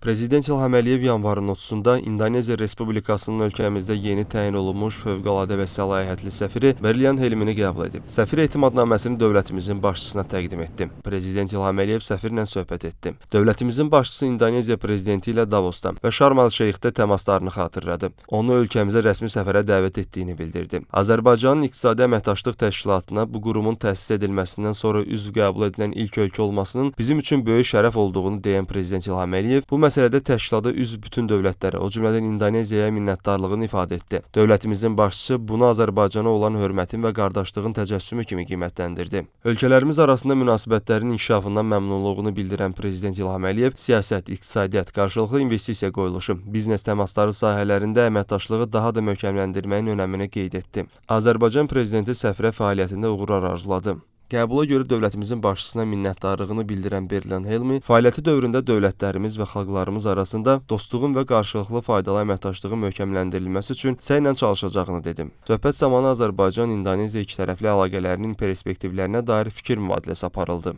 Prezident İlham Əliyev yanvarın 30-da İndoneziya Respublikasının ölkəmizdə yeni təyin olunmuş fövqəladə və səlahiyyətli səfiri Berlian Helmini qəbul edib. Səfir etimadnaməsini dövlətimizin başçısına təqdim etdi. Prezident İlham Əliyev səfirlə söhbət etdi. Dövlətimizin başçısı İndoneziya prezidenti ilə Davosda və Şarm el-Şeyxdə təmaslarını xatırladı. Onu ölkəmizə rəsmi səfərə dəvət etdiyini bildirdi. Azərbaycanın İqtisadi Əməkdaşlıq Təşkilatına bu qurumun təsis edilməsindən sonra üzv qəbul edilən ilk ölkə olmasının bizim üçün böyük şərəf olduğunu deyən Prezident İlham Əliyev bu məsələdə təşkilata üzv bütün dövlətlərə, o cümlədən Indoneziyaya minnətdarlığını ifadə etdi. Dövlətimizin başçısı bunu Azərbaycana olan hörmətin və qardaşlığın təcəssümü kimi qiymətləndirdi. Ölkələrimiz arasında münasibətlərin inkişafından məmnunluğunu bildirən Prezident İlham Əliyev siyasət, iqtisadiyyat, qarşılıqlı investisiya qoyuluşu, biznes təmasları sahələrində əməkdaşlığı daha da möhkəmləndirməyin önəmini qeyd etdi. Azərbaycan prezidenti səfirə fəaliyyətində uğurlar arzuladı. Qəbula görə dövlətimizin başçısına minnətdarlığını bildirən Berlian Helmi, fəaliyyəti dövründə dövlətlərimiz və xalqlarımız arasında dostluğun və qarşılıqlı faydalı əməkdaşlığın möhkəmləndirilməsi üçün səylə çalışacağını dedi. Söhbət zamanı Azərbaycan-İndoneziya ikitərəfli əlaqələrinin perspektivlərinə dair fikir mübadiləsi aparıldı.